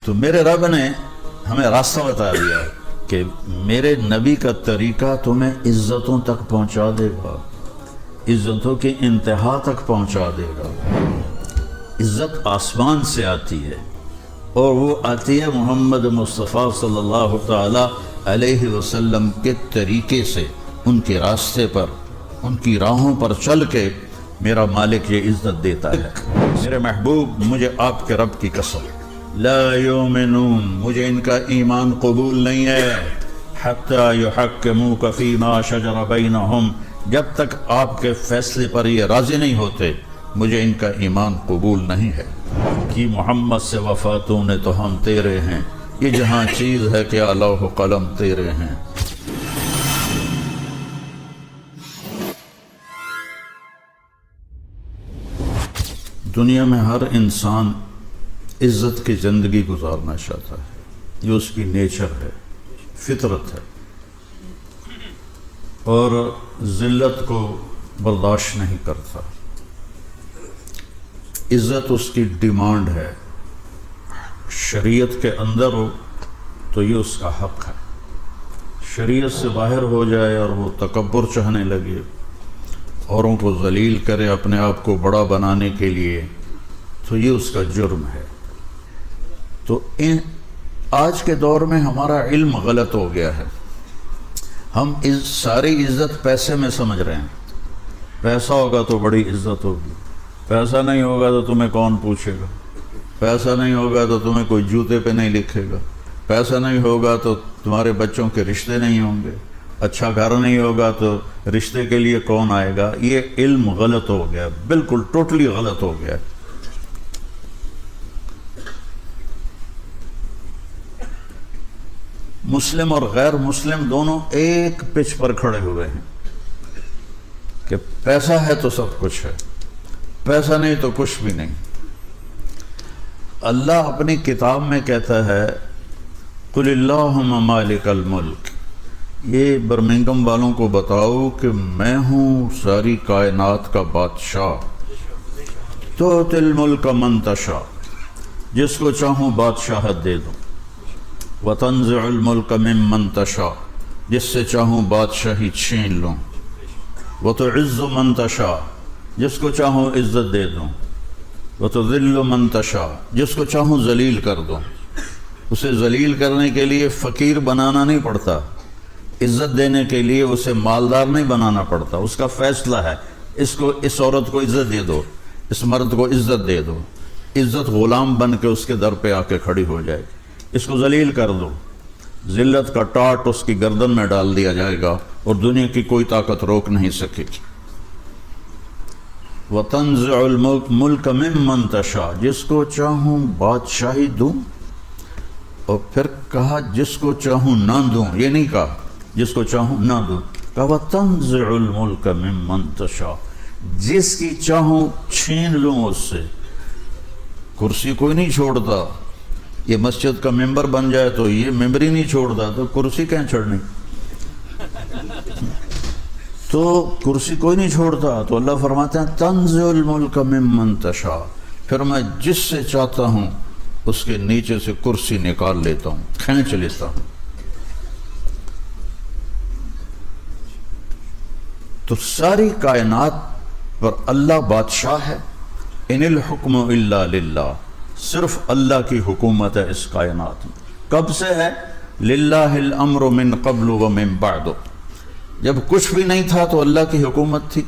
تو میرے رب نے ہمیں راستہ بتا دیا کہ میرے نبی کا طریقہ تمہیں عزتوں تک پہنچا دے گا، عزتوں کی انتہا تک پہنچا دے گا۔ عزت آسمان سے آتی ہے اور وہ آتی ہے محمد مصطفیٰ صلی اللہ تعالی علیہ وسلم کے طریقے سے، ان کے راستے پر، ان کی راہوں پر چل کے میرا مالک یہ عزت دیتا ہے۔ میرے محبوب، مجھے آپ کے رب کی قسم، لا یؤمنون، مجھے ان کا ایمان قبول نہیں ہے، حتی یحکموک فیما شجر بینہم، جب تک آپ کے فیصلے پر یہ راضی نہیں ہوتے مجھے ان کا ایمان قبول نہیں ہے۔ کہ محمد سے وفاتوں نے تو ہم تیرے ہیں، یہ جہاں چیز ہے کہ لوح و قلم تیرے ہیں۔ دنیا میں ہر انسان عزت کی زندگی گزارنا چاہتا ہے، یہ اس کی نیچر ہے، فطرت ہے، اور ذلت کو برداشت نہیں کرتا۔ عزت اس کی ڈیمانڈ ہے، شریعت کے اندر ہو تو یہ اس کا حق ہے، شریعت سے باہر ہو جائے اور وہ تکبر چاہنے لگے، اوروں کو ذلیل کرے اپنے آپ کو بڑا بنانے کے لیے، تو یہ اس کا جرم ہے۔ تو آج کے دور میں ہمارا علم غلط ہو گیا ہے، ہم ساری عزت پیسے میں سمجھ رہے ہیں، پیسہ ہوگا تو بڑی عزت ہوگی، پیسہ نہیں ہوگا تو تمہیں کون پوچھے گا، پیسہ نہیں ہوگا تو تمہیں کوئی جوتے پہ نہیں لکھے گا، پیسہ نہیں ہوگا تو تمہارے بچوں کے رشتے نہیں ہوں گے، اچھا گھر نہیں ہوگا تو رشتے کے لیے کون آئے گا۔ یہ علم غلط ہو گیا، بالکل ٹوٹلی غلط ہو گیا۔ مسلم اور غیر مسلم دونوں ایک پچ پر کھڑے ہوئے ہیں کہ پیسہ ہے تو سب کچھ ہے، پیسہ نہیں تو کچھ بھی نہیں۔ اللہ اپنی کتاب میں کہتا ہے قل اللہم مالک الملک، یہ برمنگم والوں کو بتاؤ کہ میں ہوں ساری کائنات کا بادشاہ، تؤتی الملک من تشاء، جس کو چاہوں بادشاہت دے دوں، وتنزع الملک ممن تشاء، جس سے چاہوں بادشاہی چھین لوں، وتعز من تشاء، جس کو چاہوں عزت دے دوں، وتذل من تشاء، جس کو چاہوں ذلیل کر دوں۔ اسے ذلیل کرنے کے لیے فقیر بنانا نہیں پڑتا، عزت دینے کے لیے اسے مالدار نہیں بنانا پڑتا، اس کا فیصلہ ہے، اس عورت کو عزت دے دو، اس مرد کو عزت دے دو، عزت غلام بن کے اس کے در پہ آ کے کھڑی ہو جائے گی۔ اس کو ذلیل کر دو، ذلت کا ٹاٹ اس کی گردن میں ڈال دیا جائے گا اور دنیا کی کوئی طاقت روک نہیں سکے گی۔ وَتَنزِعُ الْمُلْكَ مِمَّن تَشَاءُ، جس کو چاہوں بادشاہی دوں، اور پھر کہا جس کو چاہوں نہ دوں، یہ نہیں کہا جس کو چاہوں نہ دوں، کہا وَتَنزِعُ الْمُلْكَ مِمَّن تَشَاءُ، جس کی چاہوں چھین لوں اس سے۔ کرسی کوئی نہیں چھوڑتا، یہ مسجد کا ممبر بن جائے تو یہ ممبری نہیں چھوڑتا، تو کرسی کہیں چھڑنی؟ تو کرسی کوئی نہیں چھوڑتا، تو اللہ فرماتے ہیں تنزع الملک ممن تشاء، پھر میں جس سے چاہتا ہوں اس کے نیچے سے کرسی نکال لیتا ہوں، کھینچ لیتا ہوں۔ تو ساری کائنات پر اللہ بادشاہ ہے، ان الحکم الا للہ، صرف اللہ کی حکومت ہے اس کائنات میں۔ کب سے ہے؟ للہ الامر من قبل ومن بعد، جب کچھ بھی نہیں تھا تو اللہ کی حکومت تھی،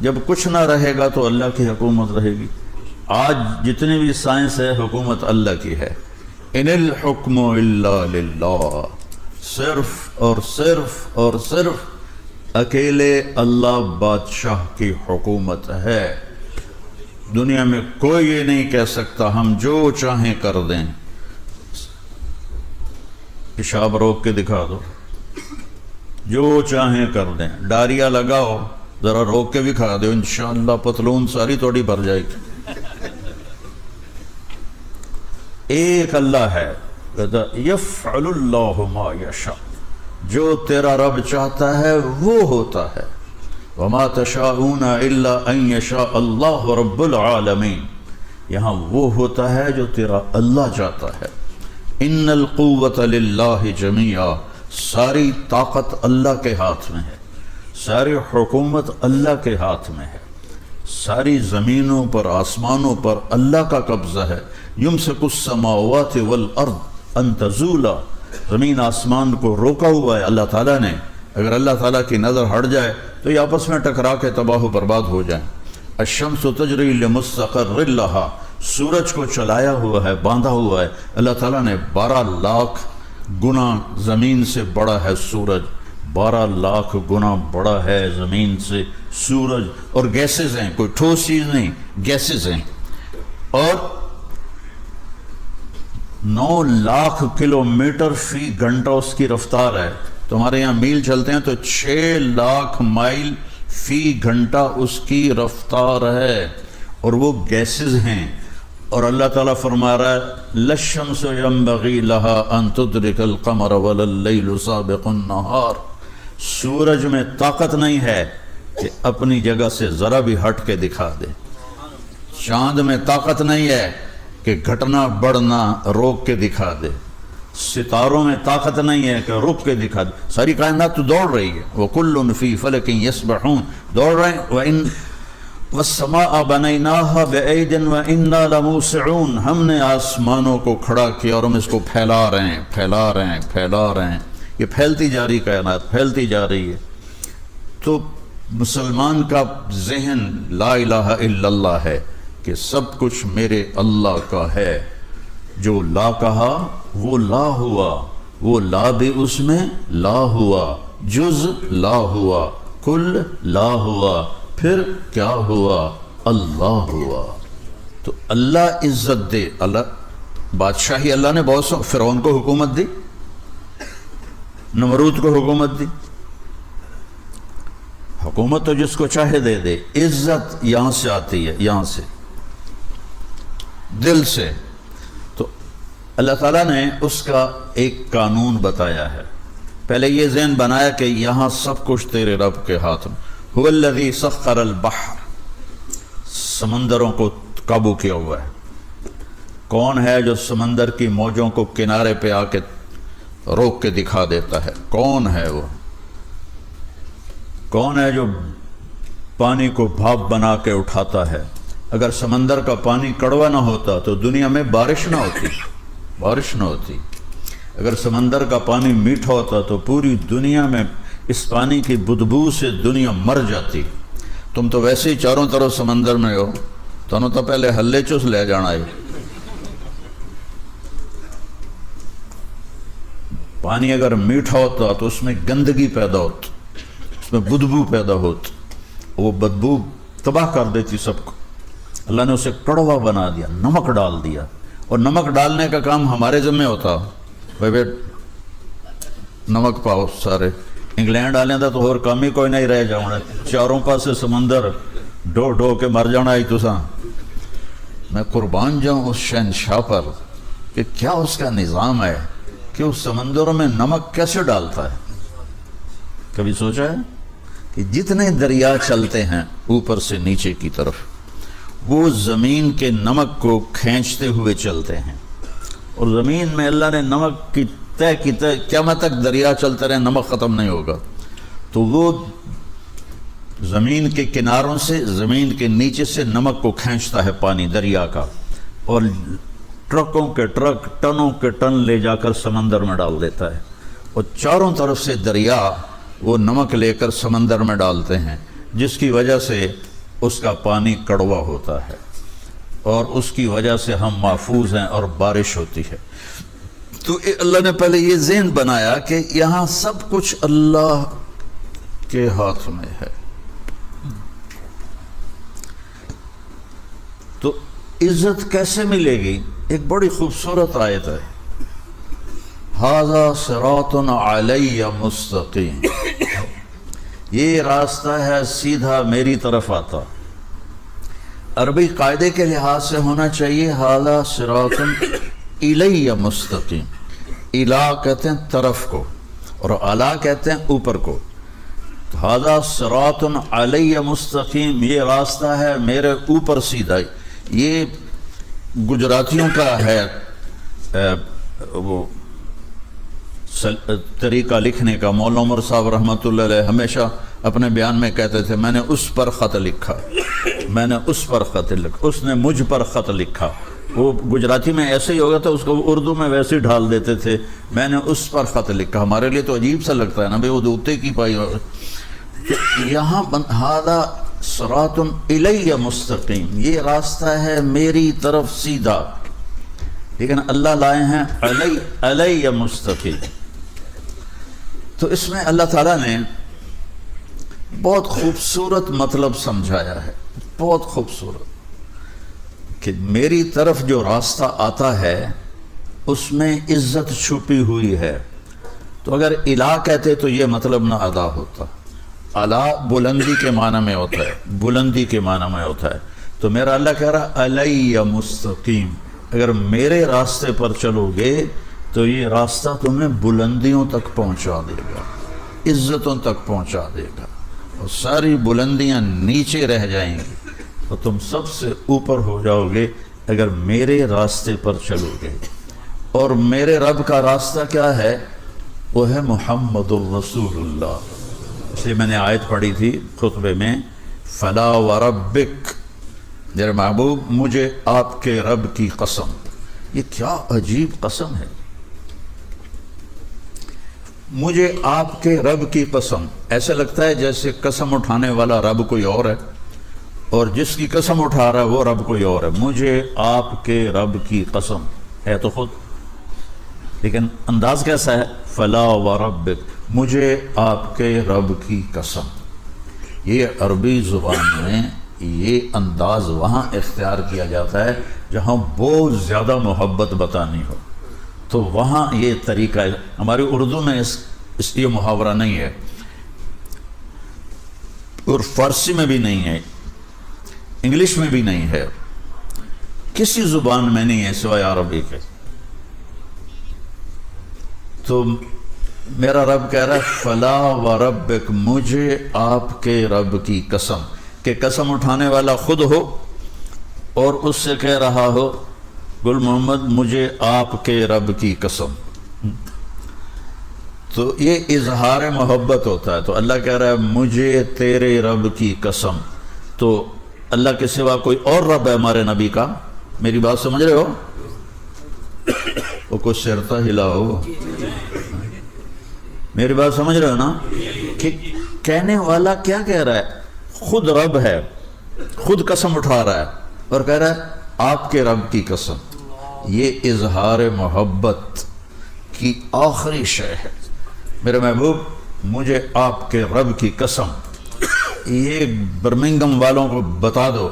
جب کچھ نہ رہے گا تو اللہ کی حکومت رہے گی۔ آج جتنی بھی سائنس ہے حکومت اللہ کی ہے۔ ان الحکم الا للہ، صرف اور صرف اور صرف اکیلے اللہ بادشاہ کی حکومت ہے۔ دنیا میں کوئی یہ نہیں کہہ سکتا ہم جو چاہیں کر دیں۔ پیشاب روک کے دکھا دو، جو چاہیں کر دیں، ڈاریا لگاؤ، ذرا روک کے بھی کھا دو، انشاءاللہ پتلون ساری توڑی بھر جائے گی۔ ایک اللہ ہے، یفعل اللہ ما یشاء، جو تیرا رب چاہتا ہے وہ ہوتا ہے۔ وما تشاءون الا ان یشاء اللہ رب العالمین، یہاں وہ ہوتا ہے جو تیرا اللہ چاہتا ہے۔ ان القوت للہ جمیعا، ساری طاقت اللہ کے ہاتھ میں ہے، ساری حکومت اللہ کے ہاتھ میں ہے، ساری زمینوں پر آسمانوں پر اللہ کا قبضہ ہے۔ یمسک السماوات والارض ان تزولا، زمین آسمان کو روکا ہوا ہے اللہ تعالیٰ نے، اگر اللہ تعالیٰ کی نظر ہٹ جائے تو یہ آپس میں ٹکرا کے تباہ و برباد ہو جائیں۔ الشمس تجری لمستقر لہا، سورج کو چلایا ہوا ہے، باندھا ہوا ہے اللہ تعالیٰ نے، 12 لاکھ گنا زمین سے بڑا ہے سورج، 12 لاکھ گنا بڑا ہے زمین سے سورج، اور گیسز ہیں، کوئی ٹھوس چیز نہیں، گیسز ہیں، اور 9 لاکھ کلومیٹر فی گھنٹہ اس کی رفتار ہے۔ تمہارے یہاں میل چلتے ہیں تو 6 لاکھ مائل فی گھنٹہ اس کی رفتار ہے، اور وہ گیسز ہیں۔ اور اللہ تعالیٰ فرما رہا ہے لَلشَّمْسُ يَنبَغِي لَهَا أَن تُدْرِكَ الْقَمَرَ وَلَا اللَّيْلُ سَابِقُ النَّهَارِ، سورج میں طاقت نہیں ہے کہ اپنی جگہ سے ذرا بھی ہٹ کے دکھا دے، چاند میں طاقت نہیں ہے کہ گھٹنا بڑھنا روک کے دکھا دے، ستاروں میں طاقت نہیں ہے کہ رک کے دکھا دے، ساری کائنات تو دوڑ رہی ہے، وَكُلٌّ فِي فَلَكٍ يَسْبَحُونَ، دوڑ رہے ہیں۔ وَالسَّمَاءَ بَنَيْنَاهَا بِأَيْدٍ وَإِنَّا لَمُوسِعُونَ، ہم نے آسمانوں کو کھڑا کیا اور ہم اس کو پھیلا رہے ہیں، پھیلا رہے ہیں، پھیلا رہے ہیں، یہ پھیلتی جا رہی کائنات، پھیلتی جا رہی ہے۔ تو مسلمان کا ذہن لا الہ الا اللہ ہے کہ سب کچھ میرے اللہ کا ہے، جو لا کہا وہ لا ہوا، وہ لا بھی اس میں لا ہوا، جز لا ہوا، کل لا ہوا، پھر کیا ہوا؟ اللہ ہوا۔ تو اللہ عزت دے، اللہ بادشاہی، اللہ نے بہت سو، فرعون کو حکومت دی، نمرود کو حکومت دی، حکومت تو جس کو چاہے دے دے، عزت یہاں سے آتی ہے، یہاں سے، دل سے۔ تو اللہ تعالیٰ نے اس کا ایک قانون بتایا ہے، پہلے یہ ذہن بنایا کہ یہاں سب کچھ تیرے رب کے ہاتھ میں، هو الذی سخر البحر، سمندروں کو قابو کیا ہوا ہے۔ کون ہے جو سمندر کی موجوں کو کنارے پہ آ کے روک کے دکھا دیتا ہے؟ کون ہے وہ؟ کون ہے جو پانی کو بھاپ بنا کے اٹھاتا ہے؟ اگر سمندر کا پانی کڑوا نہ ہوتا تو دنیا میں بارش نہ ہوتی، بارش نہ ہوتی۔ اگر سمندر کا پانی میٹھا ہوتا تو پوری دنیا میں اس پانی کی بدبو سے دنیا مر جاتی۔ تم تو ویسے ہی چاروں طرف سمندر میں ہو، تمہیں تو پہلے ہلے چس لے جانا ہے۔ پانی اگر میٹھا ہوتا تو اس میں گندگی پیدا ہوتی، اس میں بدبو پیدا ہوتی، وہ بدبو تباہ کر دیتی سب کو۔ اللہ نے اسے کڑوا بنا دیا، نمک ڈال دیا، اور نمک ڈالنے کا کام ہمارے ذمہ ہوتا، بھائی بیٹ نمک پاؤ سارے، انگلینڈ والے دا تو اور کام ہی کوئی نہیں رہ جاؤں، چاروں پاسے سمندر ڈو ڈو کے مر جانا ہی تساں۔ میں قربان جاؤں اس شہنشاہ پر کہ کیا اس کا نظام ہے کہ اس سمندروں میں نمک کیسے ڈالتا ہے۔ کبھی سوچا ہے کہ جتنے دریا چلتے ہیں اوپر سے نیچے کی طرف، وہ زمین کے نمک کو کھینچتے ہوئے چلتے ہیں، اور زمین میں اللہ نے نمک کی طے کی طے، قیامت تک دریا چلتے رہے، نمک ختم نہیں ہوگا۔ تو وہ زمین کے کناروں سے، زمین کے نیچے سے نمک کو کھینچتا ہے پانی دریا کا، اور ٹرکوں کے ٹرک، ٹنوں کے ٹن لے جا کر سمندر میں ڈال دیتا ہے، اور چاروں طرف سے دریا وہ نمک لے کر سمندر میں ڈالتے ہیں، جس کی وجہ سے اس کا پانی کڑوا ہوتا ہے، اور اس کی وجہ سے ہم محفوظ ہیں اور بارش ہوتی ہے۔ تو اللہ نے پہلے یہ ذہن بنایا کہ یہاں سب کچھ اللہ کے ہاتھ میں ہے۔ تو عزت کیسے ملے گی؟ ایک بڑی خوبصورت آیت ہے، ھذا صراط علی مستقیم، یہ راستہ ہے سیدھا میری طرف آتا۔ عربی قاعدے کے لحاظ سے ہونا چاہیے ھذا صراط الی مستقیم، الا کہتے ہیں طرف کو، اور اعلیٰ کہتے ہیں اوپر کو۔ ھذا صراط علی مستقیم، یہ راستہ ہے میرے اوپر سیدھا۔ یہ گجراتیوں کا ہے وہ طریقہ لکھنے کا، مولانا عمر صاحب رحمۃ اللہ علیہ ہمیشہ اپنے بیان میں کہتے تھے میں نے اس پر خط لکھا، میں نے اس پر خط لکھا، اس نے مجھ پر خط لکھا۔ وہ گجراتی میں ایسے ہی ہوگا تو اس کو اردو میں ویسے ہی ڈھال دیتے تھے، میں نے اس پر خط لکھا۔ ہمارے لیے تو عجیب سا لگتا ہے نا بھائی، وہ دوتے کی پائی ہو۔ یہاں ھذا صراط الی مستقیم، یہ راستہ ہے میری طرف سیدھا، لیکن اللہ لائے ہیں علی مستقیم۔ تو اس میں اللہ تعالیٰ نے بہت خوبصورت مطلب سمجھایا ہے، بہت خوبصورت، کہ میری طرف جو راستہ آتا ہے اس میں عزت چھپی ہوئی ہے۔ تو اگر الہ کہتے تو یہ مطلب نہ ادا ہوتا۔ الہ بلندی کے معنی میں ہوتا ہے، بلندی کے معنی میں ہوتا ہے۔ تو میرا اللہ کہہ رہا علی مستقیم، اگر میرے راستے پر چلو گے تو یہ راستہ تمہیں بلندیوں تک پہنچا دے گا، عزتوں تک پہنچا دے گا، اور ساری بلندیاں نیچے رہ جائیں گی اور تم سب سے اوپر ہو جاؤ گے اگر میرے راستے پر چلو گے۔ اور میرے رب کا راستہ کیا ہے؟ وہ ہے محمد الرسول اللہ۔ اس لیے میں نے آیت پڑھی تھی خطبے میں، فلا وربک، میرے محبوب مجھے آپ کے رب کی قسم۔ یہ کیا عجیب قسم ہے، مجھے آپ کے رب کی قسم۔ ایسے لگتا ہے جیسے قسم اٹھانے والا رب کوئی اور ہے اور جس کی قسم اٹھا رہا ہے وہ رب کوئی اور ہے۔ مجھے آپ کے رب کی قسم ہے تو خود، لیکن انداز کیسا ہے؟ فلا وربک، مجھے آپ کے رب کی قسم۔ یہ عربی زبان میں یہ انداز وہاں اختیار کیا جاتا ہے جہاں بہت زیادہ محبت بتانی ہو، تو وہاں یہ طریقہ ہے۔ ہماری اردو میں اس یہ محاورہ نہیں ہے، اور فارسی میں بھی نہیں ہے، انگلش میں بھی نہیں ہے، کسی زبان میں نہیں ہے سوائے عربی کے۔ تو میرا رب کہہ رہا ہے فلا وربک، مجھے آپ کے رب کی قسم، کہ قسم اٹھانے والا خود ہو اور اس سے کہہ رہا ہو گل محمد مجھے آپ کے رب کی قسم۔ تو یہ اظہار محبت ہوتا ہے۔ تو اللہ کہہ رہا ہے مجھے تیرے رب کی قسم۔ تو اللہ کے سوا کوئی اور رب ہے ہمارے نبی کا؟ میری بات سمجھ رہے ہو؟ وہ کچھ سرتا ہلا ہو، میری بات سمجھ رہے ہو نا؟ کہ کہنے والا کیا کہہ رہا ہے؟ خود رب ہے، خود قسم اٹھا رہا ہے اور کہہ رہا ہے آپ کے رب کی قسم۔ یہ اظہار محبت کی آخری شے ہے۔ میرے محبوب مجھے آپ کے رب کی قسم، یہ برمنگم والوں کو بتا دو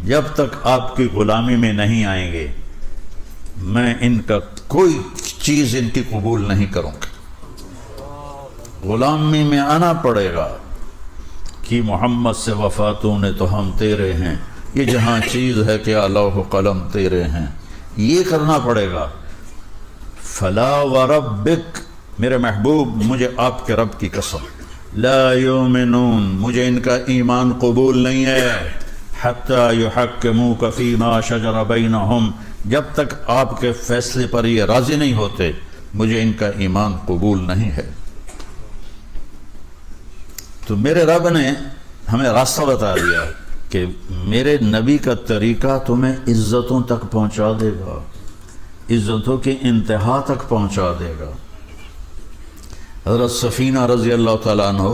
جب تک آپ کی غلامی میں نہیں آئیں گے میں ان کا کوئی چیز ان کی قبول نہیں کروں گا۔ غلامی میں آنا پڑے گا کہ محمد سے وفاتوں نے تو ہم تیرے ہیں، یہ جہاں چیز ہے کہ لوح و قلم تیرے ہیں، یہ کرنا پڑے گا۔ فلا وربک، میرے محبوب مجھے آپ کے رب کی قسم، لا یؤمنون، مجھے ان کا ایمان قبول نہیں ہے، حتی یحکموک فیما شجر بینہم، جب تک آپ کے فیصلے پر یہ راضی نہیں ہوتے مجھے ان کا ایمان قبول نہیں ہے۔ تو میرے رب نے ہمیں راستہ بتا دیا کہ میرے نبی کا طریقہ تمہیں عزتوں تک پہنچا دے گا، عزتوں کی انتہا تک پہنچا دے گا۔ حضرت سفینہ رضی اللہ تعالیٰ عنہ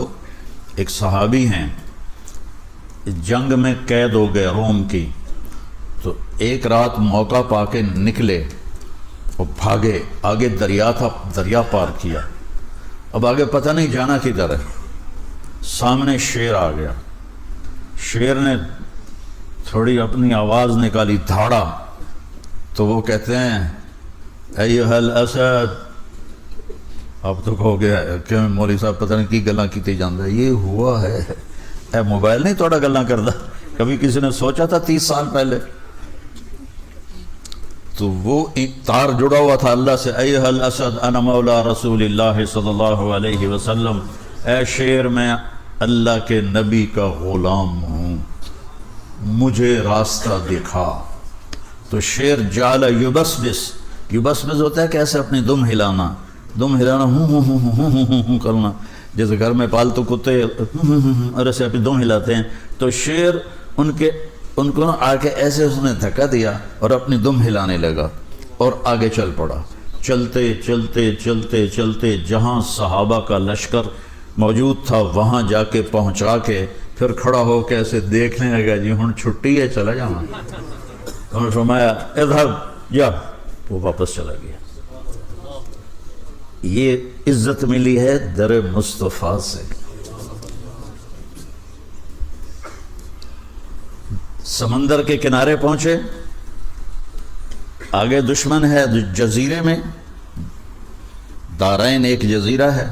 ایک صحابی ہیں، جنگ میں قید ہو گئے روم کی، تو ایک رات موقع پا کے نکلے اور بھاگے، آگے دریا تھا، دریا پار کیا، اب آگے پتہ نہیں جانا کدھر ہے۔ سامنے شیر آ گیا، شیر نے تھوڑی اپنی آواز نکالی، دھاڑا، تو وہ کہتے ہیں ایھا الاسد، اب تو ہو گیا کہ مولوی صاحب پتہ نہیں کی گلاں کیتے جاندے، یہ ہوا ہے، اے موبائل نہیں تھوڑا گلاں کردا، کبھی کسی نے سوچا تھا 30 سال پہلے؟ تو وہ تار جڑا ہوا تھا اللہ سے، ایھا الاسد انا مولا رسول اللہ صلی اللہ علیہ وسلم، اے شیر میں اللہ کے نبی کا غلام ہوں، مجھے راستہ دکھا۔ تو شیر جعل یبسبس، کہ بس میں ہوتا ہے کہ ایسے اپنی دم ہلانا ہوں کرنا، جیسے گھر میں پالتو کتے اور ایسے اپنی دم ہلاتے ہیں، تو شیر ان کو آ کے ایسے اس نے دھکا دیا اور اپنی دم ہلانے لگا اور آگے چل پڑا۔ چلتے چلتے چلتے چلتے جہاں صحابہ کا لشکر موجود تھا وہاں جا کے پہنچا کے پھر کھڑا ہو کے ایسے دیکھنے لگا، جی ہن چھٹی ہے، چلا جاؤں۔ انہوں نے فرمایا اذهب جا، وہ واپس چلا گیا۔ یہ عزت ملی ہے در مصطفیٰ سے۔ سمندر کے کنارے پہنچے، آگے دشمن ہے جزیرے میں، دارین ایک جزیرہ ہے،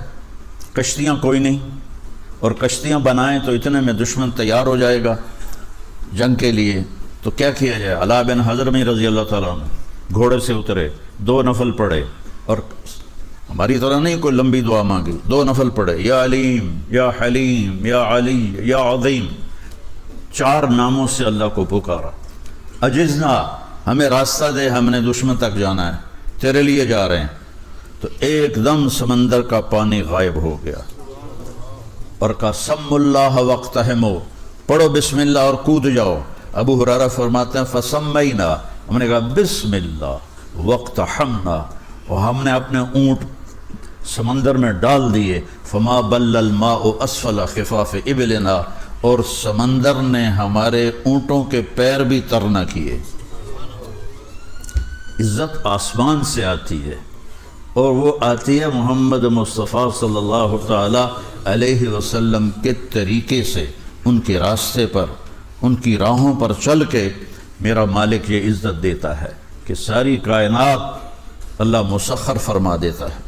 کشتیاں کوئی نہیں، اور کشتیاں بنائیں تو اتنے میں دشمن تیار ہو جائے گا جنگ کے لیے، تو کیا کیا جائے؟ علا بن حضرمی رضی اللہ تعالیٰ عنہ گھوڑے سے اترے، 2 نفل پڑھے، اور ہماری طرح نہیں کوئی لمبی دعا مانگی، 2 نفل پڑھے، یا علیم یا حلیم یا علی یا عظیم، 4 ناموں سے اللہ کو پکارا۔ اجزنا، ہمیں راستہ دے، ہم نے دشمن تک جانا ہے، تیرے لیے جا رہے ہیں۔ تو ایک دم سمندر کا پانی غائب ہو گیا، اور کہا سم اللہ وقتہمو، پڑھو بسم اللہ اور کود جاؤ۔ ابو ہریرہ فرماتے ہیں فسمینا، ہم نے کہا بسم اللہ وقتحمنا، اور ہم نے اپنے اونٹ سمندر میں ڈال دیے۔ فما بل الماء اسفل خفاف ابلنا، اور سمندر نے ہمارے اونٹوں کے پیر بھی تر نہ کیے۔ عزت آسمان سے آتی ہے، اور وہ آتی ہے محمد مصطفیٰ صلی اللہ تعالی علیہ وسلم کے طریقے سے، ان کے راستے پر، ان کی راہوں پر چل کے میرا مالک یہ عزت دیتا ہے کہ ساری کائنات اللہ مسخر فرما دیتا ہے۔